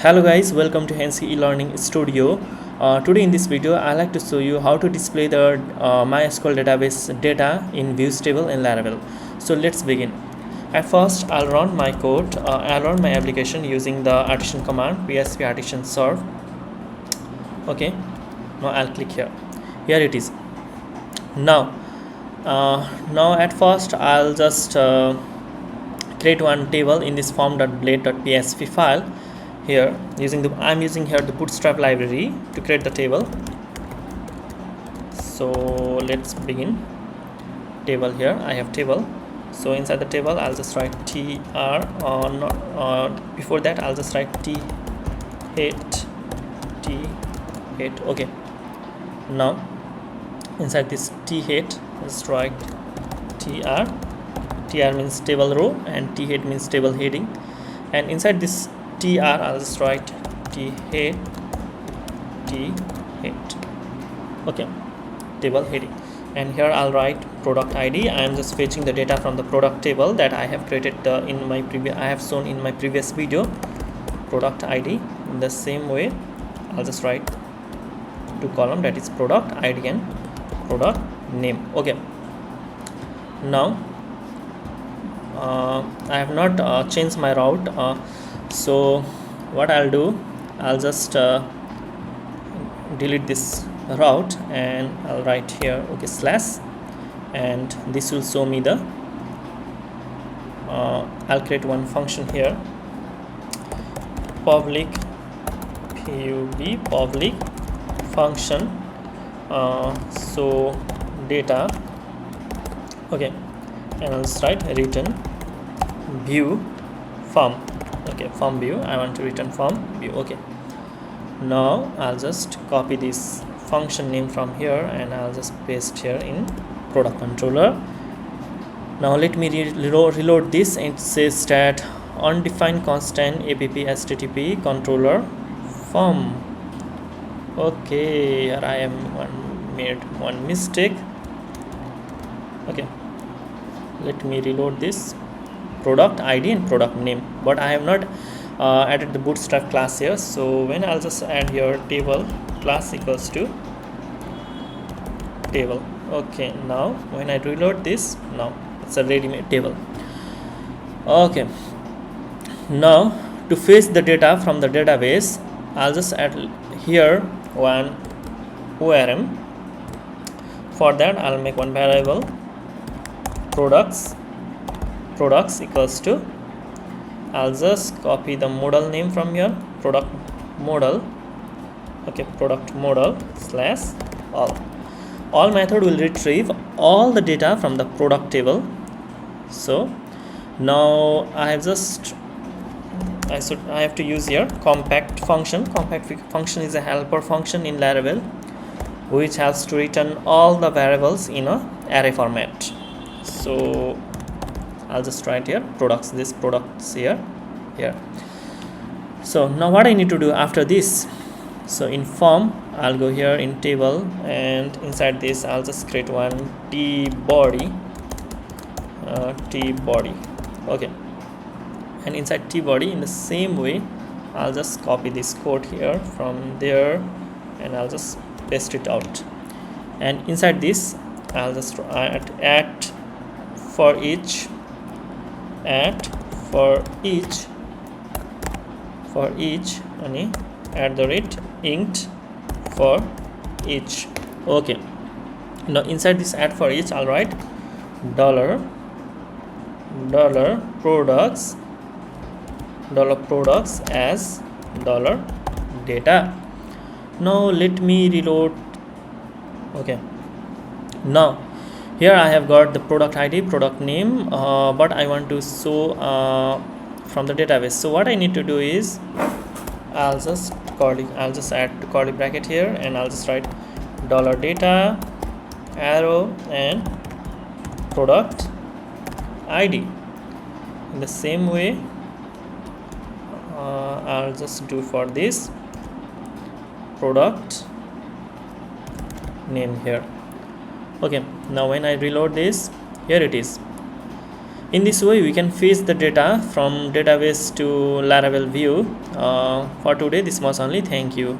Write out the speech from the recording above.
Hello guys, welcome to Hensky e-learning studio. Today in this video I like to show you how to display the MySQL database data in views table in Laravel. So let's begin. At first I'll run my code. I'll run my application using the artisan command psp artisan serve. Okay, now I'll click here. Here it is. Now at first I'll just create one table in this form.blade.psp file. Here I'm using here the bootstrap library to create the table. So let's begin. Table, here I have table. So inside the table I'll just write tr before that I'll just write t8. Okay, now inside this t8 just write tr means table row and t8 means table heading, and inside this tr I'll just write t8. Okay, table heading, and here I'll write product ID. I am just fetching the data from the product table that I have created I have shown in my previous video. Product ID. In the same way I'll just write two column, that is product ID and product name. Okay, now I have not changed my route, so what I'll do, I'll just delete this route and I'll write here okay slash, and this will show me the I'll create one function here, public function so data. Okay, and I'll just write return view form. Okay, form view, I want to return form view. Okay, now I'll just copy this function name from here and I'll just paste here in product controller. Now let me reload this. It says that undefined constant app http controller form. Okay, here I made one mistake. Okay, let me reload this. Product ID and product name, but I have not added the bootstrap class here. So when I'll just add here table class equals to table. Okay, now when I reload this, now it's a ready-made table. Okay, now to fetch the data from the database, I'll just add here one ORM. For that I'll make one variable products equals to, I'll just copy the model name from here, product model. Okay, product model slash all method will retrieve all the data from the product table. So now I have to use here compact function. Compact function is a helper function in Laravel which has to return all the variables in a array format. So I'll just write here products, this products here. So now what I need to do after this, so in form I'll go here in table, and inside this I'll just create one t body. Okay, and inside t body in the same way I'll just copy this code here from there and I'll just paste it out, and inside this I'll just add for each and int for each. Okay, now inside this add for each I'll write dollar products as dollar data. Now let me reload. Okay, now here I have got the product ID, product name, but I want to show from the database. So what I need to do is I'll just add curly bracket here and I'll just write dollar data arrow and product ID. In the same way I'll just do for this product name here. Okay, now when I reload this, here it is. In this way we can fetch the data from database to Laravel view. For today this was only. Thank you.